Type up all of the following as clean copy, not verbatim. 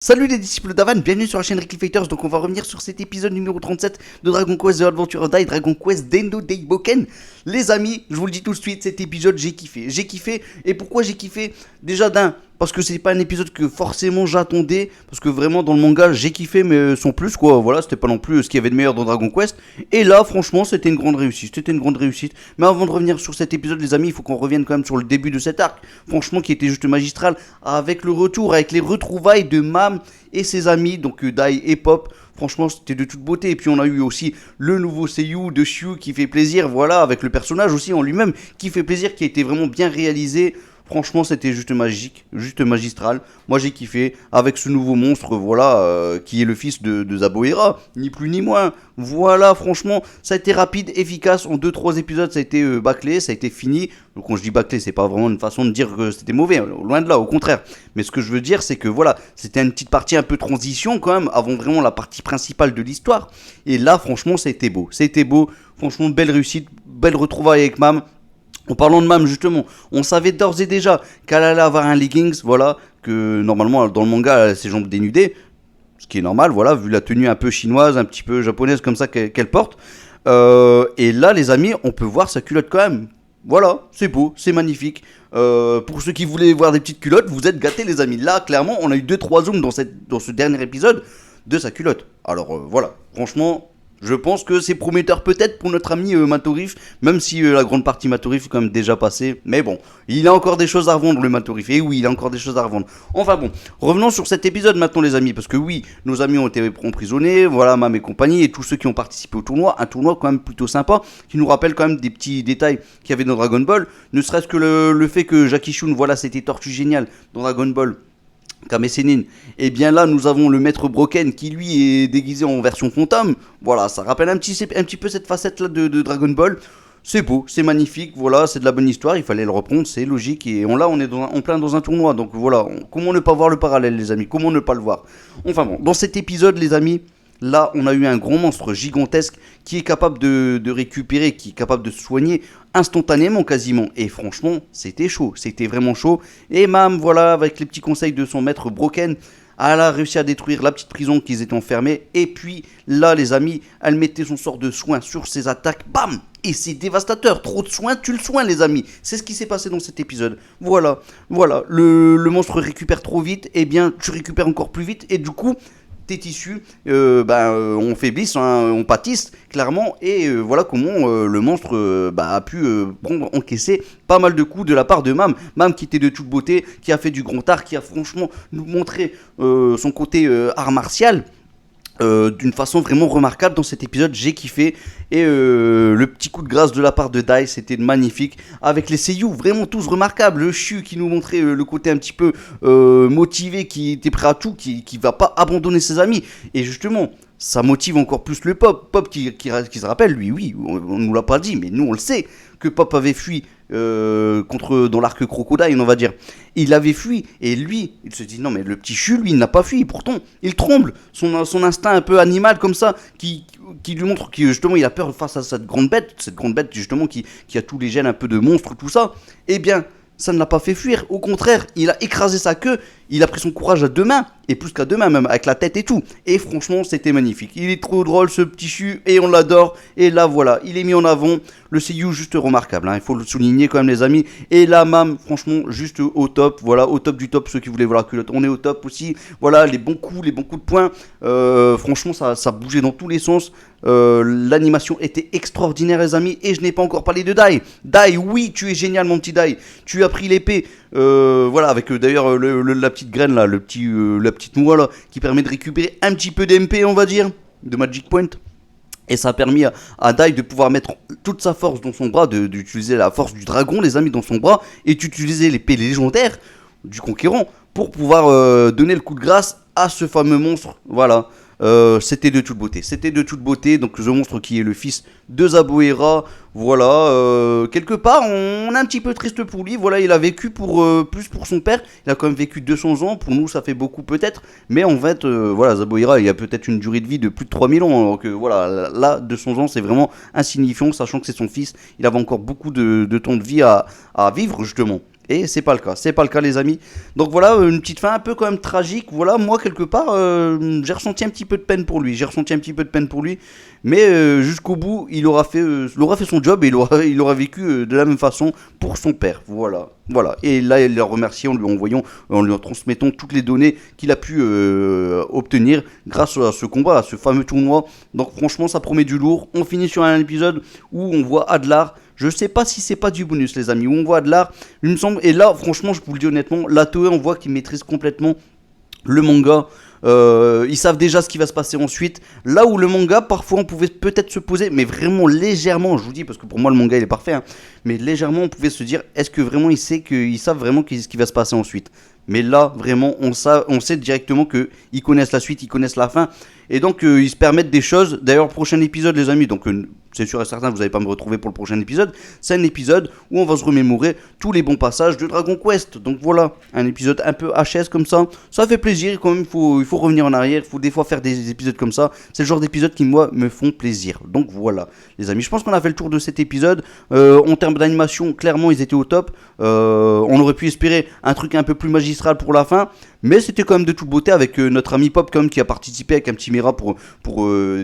Salut les disciples d'Avan, bienvenue sur la chaîne Ricky Fighters. Donc on va revenir sur cet épisode numéro 37 de Dragon Quest The Adventure Die, Dragon Quest Dendo Deiboken. Les amis, je vous le dis tout de suite, cet épisode j'ai kiffé, et pourquoi j'ai kiffé? Déjà parce que c'est pas un épisode que forcément j'attendais, parce que vraiment dans le manga j'ai kiffé mais sans plus quoi, voilà, c'était pas non plus ce qu'il y avait de meilleur dans Dragon Quest. Et là franchement c'était une grande réussite, mais avant de revenir sur cet épisode les amis, il faut qu'on revienne quand même sur le début de cet arc, franchement qui était juste magistral, avec le retour, avec les retrouvailles de Mam et ses amis, donc Dai et Pop. Franchement, c'était de toute beauté. Et puis, on a eu aussi le nouveau seiyuu de Shu qui fait plaisir. Voilà, avec le personnage aussi en lui-même qui fait plaisir, qui a été vraiment bien réalisé. Franchement, c'était juste magique, juste magistral. Moi, j'ai kiffé avec ce nouveau monstre, voilà, qui est le fils de Zaboira, ni plus ni moins. Voilà, franchement, ça a été rapide, efficace. En 2-3 épisodes, ça a été bâclé, ça a été fini. Donc, quand je dis bâclé, c'est pas vraiment une façon de dire que c'était mauvais, loin de là, au contraire. Mais ce que je veux dire, c'est que voilà, c'était une petite partie un peu transition quand même, avant vraiment la partie principale de l'histoire. Et là, franchement, c'était beau. C'était beau. Franchement, belle réussite, belle retrouvaille avec Mam. En parlant de Mam, justement, on savait d'ores et déjà qu'elle allait avoir un leggings, voilà, que normalement dans le manga elle a ses jambes dénudées, ce qui est normal, voilà, vu la tenue un peu chinoise, un petit peu japonaise comme ça qu'elle porte. Et là, les amis, on peut voir sa culotte quand même. Voilà, c'est beau, c'est magnifique. Pour ceux qui voulaient voir des petites culottes, vous êtes gâtés, les amis. Là, clairement, on a eu 2-3 zooms dans ce dernier épisode de sa culotte. Alors voilà, franchement. Je pense que c'est prometteur peut-être pour notre ami Matorif, même si la grande partie Matorif est quand même déjà passée. Mais bon, il a encore des choses à revendre le Matorif. Et oui, il a encore des choses à revendre. Enfin bon, revenons sur cet épisode maintenant les amis. Parce que oui, nos amis ont été emprisonnés, voilà, Mam et compagnie, et tous ceux qui ont participé au tournoi. Un tournoi quand même plutôt sympa, qui nous rappelle quand même des petits détails qu'il y avait dans Dragon Ball. Ne serait-ce que le fait que Jackie Chun, voilà, c'était Tortue Géniale dans Dragon Ball. Kame Sennin, et bien là nous avons le maître Broken qui lui est déguisé en version fantôme. Voilà, ça rappelle un petit peu cette facette là de Dragon Ball. C'est beau, c'est magnifique, voilà, c'est de la bonne histoire, il fallait le reprendre, c'est logique. Et on est en plein dans un tournoi, donc voilà, comment ne pas voir le parallèle les amis, comment ne pas le voir. Enfin bon, dans cet épisode les amis, là, on a eu un gros monstre gigantesque qui est capable de récupérer, qui est capable de se soigner instantanément quasiment. Et franchement, c'était chaud, c'était vraiment chaud. Et Mam, voilà, avec les petits conseils de son maître Broken, elle a réussi à détruire la petite prison qu'ils étaient enfermés. Et puis là, les amis, elle mettait son sort de soin sur ses attaques. Bam! Et c'est dévastateur. Trop de soins, tu le soins, les amis. C'est ce qui s'est passé dans cet épisode. Voilà, voilà. Le monstre récupère trop vite. Et bien, tu récupères encore plus vite. Et du coup, tes tissus on faiblisse, hein, on pâtisse clairement, et voilà comment le monstre a pu encaisser pas mal de coups de la part de Mam qui était de toute beauté, qui a fait du grand art, qui a franchement nous montré son côté art martial. D'une façon vraiment remarquable dans cet épisode, j'ai kiffé. Et le petit coup de grâce de la part de Dai, c'était magnifique. Avec les seiyuu, vraiment tous remarquables. Le Shu qui nous montrait le côté un petit peu motivé, qui était prêt à tout, qui va pas abandonner ses amis. Et justement, ça motive encore plus le Pop. Pop qui se rappelle, lui, oui, on nous l'a pas dit, mais nous on le sait, que Pop avait fui dans l'arc Crocodile, on va dire. Il avait fui, et lui, il se dit non, mais le petit Shu, lui, il n'a pas fui. Pourtant, il tremble. Son instinct un peu animal comme ça, qui lui montre que justement il a peur face à cette grande bête justement qui a tous les gènes un peu de monstre, tout ça. Eh bien, ça ne l'a pas fait fuir. Au contraire, il a écrasé sa queue. Il a pris son courage à deux mains, et plus qu'à deux mains même, avec la tête et tout. Et franchement, c'était magnifique. Il est trop drôle ce petit Shu, et on l'adore. Et là, voilà, il est mis en avant. Le seiyuu juste remarquable, hein, il faut le souligner quand même les amis. Et la Mam, franchement, juste au top. Voilà, au top du top, ceux qui voulaient voir la culotte. On est au top aussi. Voilà, les bons coups de poing. Franchement, ça bougeait dans tous les sens. L'animation était extraordinaire les amis. Et je n'ai pas encore parlé de Dai. Dai, oui, tu es génial mon petit Dai. Tu as pris l'épée. Voilà, avec d'ailleurs la petite graine là, la petite noix là, qui permet de récupérer un petit peu d'MP, on va dire, de Magic Point. Et ça a permis à Dai de pouvoir mettre toute sa force dans son bras, d'utiliser la force du dragon, les amis, dans son bras, et d'utiliser l'épée légendaire du conquérant pour pouvoir donner le coup de grâce à ce fameux monstre. Voilà. C'était de toute beauté, donc ce monstre qui est le fils de Zaboera, voilà, quelque part on est un petit peu triste pour lui, voilà, il a vécu plus pour son père, il a quand même vécu 200 ans, pour nous ça fait beaucoup peut-être, mais en fait, voilà, Zaboera il a peut-être une durée de vie de plus de 3000 ans, donc voilà, là 200 ans c'est vraiment insignifiant, sachant que c'est son fils, il avait encore beaucoup de temps de vie à vivre justement. Et c'est pas le cas les amis. Donc voilà, une petite fin un peu quand même tragique. Voilà, moi quelque part, j'ai ressenti un petit peu de peine pour lui. Mais jusqu'au bout, il aura fait son job et il aura vécu de la même façon pour son père. Voilà. Et là, il l'a remercié en lui transmettant toutes les données qu'il a pu obtenir grâce à ce combat, à ce fameux tournoi. Donc franchement, ça promet du lourd. On finit sur un épisode où on voit Adlar. Je sais pas si c'est pas du bonus, les amis, où on voit Adlar, il me semble. Et là, franchement, je vous le dis honnêtement, la Toei, on voit qu'il maîtrise complètement le manga. Ils savent déjà ce qui va se passer ensuite. Là où le manga, parfois, on pouvait peut-être se poser, mais vraiment légèrement, je vous dis, parce que pour moi, le manga, il est parfait, hein, mais légèrement, on pouvait se dire, est-ce que vraiment ils savent vraiment ce qui va se passer ensuite. Mais là, vraiment, on sait directement qu'ils connaissent la suite, ils connaissent la fin. Et donc, ils se permettent des choses. D'ailleurs, prochain épisode, les amis, donc c'est sûr et certain, vous n'allez pas me retrouver pour le prochain épisode. C'est un épisode où on va se remémorer tous les bons passages de Dragon Quest. Donc voilà, un épisode un peu HS comme ça. Ça fait plaisir, quand même, il faut revenir en arrière. Il faut des fois faire des épisodes comme ça. C'est le genre d'épisodes qui, moi, me font plaisir. Donc voilà, les amis, je pense qu'on a fait le tour de cet épisode. En termes d'animation, clairement, ils étaient au top. On aurait pu espérer un truc un peu plus magistral pour la fin. Mais c'était quand même de toute beauté avec notre ami Pop comme qui a participé avec un petit Mira pour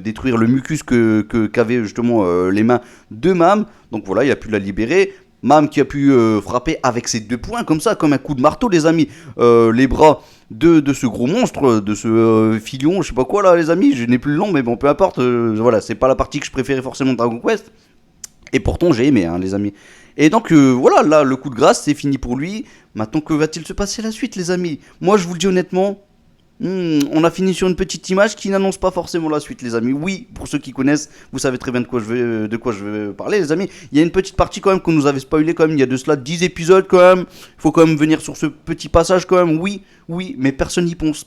détruire le mucus qu'avaient justement les mains de Mam. Donc voilà, il a pu la libérer. Mam qui a pu frapper avec ses 2 poings comme ça, comme un coup de marteau les amis, les bras de ce gros monstre, de ce filion, je sais pas quoi là les amis, je n'ai plus le nom mais bon peu importe, voilà, c'est pas la partie que je préférais forcément de Dragon Quest. Et pourtant j'ai aimé hein, les amis. Et donc voilà, là le coup de grâce c'est fini pour lui. Maintenant que va-t-il se passer la suite les amis? Moi je vous le dis honnêtement, on a fini sur une petite image qui n'annonce pas forcément la suite les amis. Oui, pour ceux qui connaissent, vous savez très bien de quoi je vais parler les amis. Il y a une petite partie quand même qu'on nous avait spoilé quand même, il y a de cela 10 épisodes quand même. Il faut quand même venir sur ce petit passage quand même, oui, mais personne n'y pense,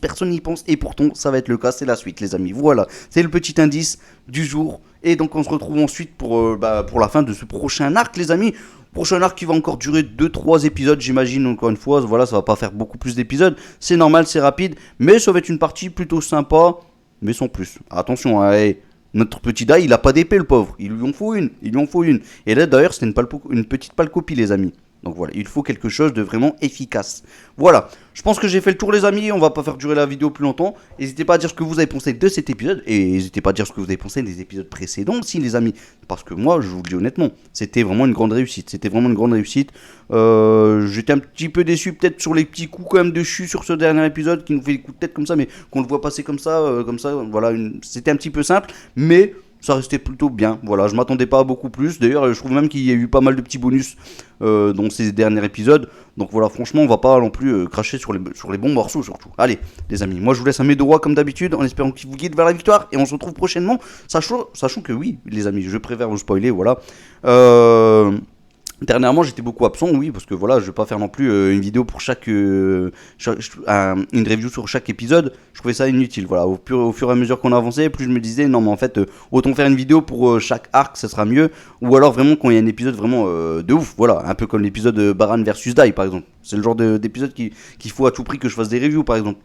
et pourtant ça va être le cas, c'est la suite les amis. Voilà, c'est le petit indice du jour. Et donc on se retrouve ensuite pour la fin de ce prochain arc les amis. Prochain arc qui va encore durer 2-3 épisodes, j'imagine, encore une fois. Voilà, ça va pas faire beaucoup plus d'épisodes. C'est normal, c'est rapide. Mais ça va être une partie plutôt sympa. Mais sans plus. Attention, hein, notre petit Dai, il a pas d'épée, le pauvre. Il lui en faut une. Et là, d'ailleurs, c'était une petite pâle copie, les amis. Donc voilà, il faut quelque chose de vraiment efficace. Voilà, je pense que j'ai fait le tour les amis, on va pas faire durer la vidéo plus longtemps. N'hésitez pas à dire ce que vous avez pensé de cet épisode, et n'hésitez pas à dire ce que vous avez pensé des épisodes précédents aussi les amis. Parce que moi, je vous le dis honnêtement, c'était vraiment une grande réussite. J'étais un petit peu déçu peut-être sur les petits coups quand même de chu sur ce dernier épisode, qui nous fait des coups de tête comme ça, mais qu'on le voit passer comme ça, voilà, c'était un petit peu simple, mais... ça restait plutôt bien, voilà, je m'attendais pas à beaucoup plus, d'ailleurs je trouve même qu'il y a eu pas mal de petits bonus dans ces derniers épisodes, donc voilà, franchement on va pas non plus cracher sur les bons morceaux surtout. Allez les amis, moi je vous laisse un Médorois comme d'habitude, en espérant qu'il vous guide vers la victoire, et on se retrouve prochainement, sachant que oui les amis, je préfère vous spoiler, voilà, dernièrement j'étais beaucoup absent, oui, parce que voilà, je vais pas faire non plus une vidéo pour une review sur chaque épisode, je trouvais ça inutile, voilà, au fur et à mesure qu'on avançait, plus je me disais, non mais en fait, autant faire une vidéo pour chaque arc, ça sera mieux, ou alors vraiment quand il y a un épisode vraiment de ouf, voilà, un peu comme l'épisode Baran versus Dai par exemple, c'est le genre d'épisode qu'il faut à tout prix que je fasse des reviews par exemple.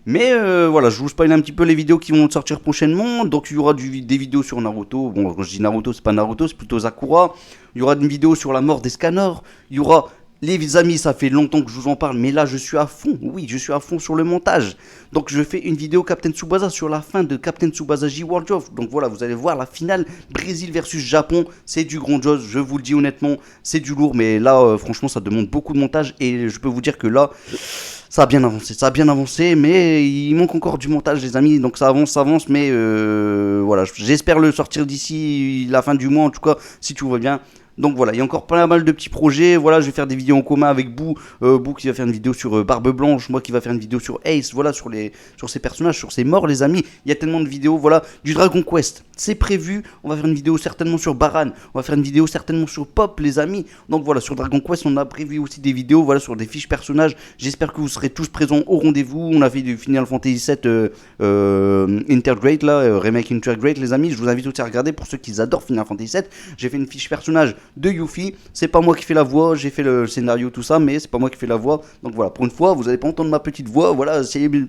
Mais voilà, je vous spoil un petit peu les vidéos qui vont sortir prochainement. Donc il y aura des vidéos sur Naruto. Bon, quand je dis Naruto, c'est pas Naruto, c'est plutôt Sakura. Il y aura une vidéo sur la mort des scanners. Il y aura... Les amis, ça fait longtemps que je vous en parle, mais là je suis à fond, oui, je suis à fond sur le montage. Donc je fais une vidéo Captain Tsubasa sur la fin de Captain Tsubasa J World of. Donc voilà, vous allez voir la finale Brésil versus Japon, c'est du grandiose, je vous le dis honnêtement, c'est du lourd, mais là franchement ça demande beaucoup de montage et je peux vous dire que là... ça a bien avancé, mais il manque encore du montage les amis, donc ça avance, mais voilà, j'espère le sortir d'ici la fin du mois en tout cas, si tout va bien. Donc voilà, il y a encore pas mal de petits projets, voilà, je vais faire des vidéos en commun avec Boo qui va faire une vidéo sur Barbe Blanche, moi qui va faire une vidéo sur Ace, voilà, sur ces personnages, sur ces morts les amis, il y a tellement de vidéos, voilà, du Dragon Quest, c'est prévu, on va faire une vidéo certainement sur Baran, on va faire une vidéo certainement sur Pop les amis, donc voilà, sur Dragon Quest on a prévu aussi des vidéos, voilà, sur des fiches personnages, j'espère que vous serez tous présents au rendez-vous, on a fait du Final Fantasy VII Intergrade là, Remake Intergrade les amis, je vous invite aussi à regarder pour ceux qui adorent Final Fantasy VII, j'ai fait une fiche personnage de Yuffie. C'est pas moi qui fais la voix, j'ai fait le scénario, tout ça, mais c'est pas moi qui fais la voix. Donc voilà, pour une fois, vous allez pas entendre ma petite voix. Voilà,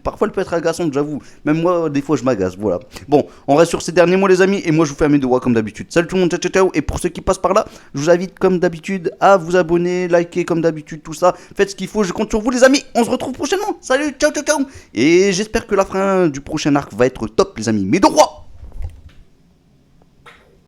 parfois elle peut être agaçante, j'avoue. Même moi, des fois, je m'agace. Voilà. Bon, on reste sur ces derniers mots, les amis, et moi, je vous fais un mes devoirs comme d'habitude. Salut tout le monde, ciao, ciao, ciao. Et pour ceux qui passent par là, je vous invite comme d'habitude à vous abonner, liker comme d'habitude, tout ça. Faites ce qu'il faut, je compte sur vous, les amis. On se retrouve prochainement. Salut, ciao, ciao, ciao. Et j'espère que la fin du prochain arc va être top, les amis. Mais de roi!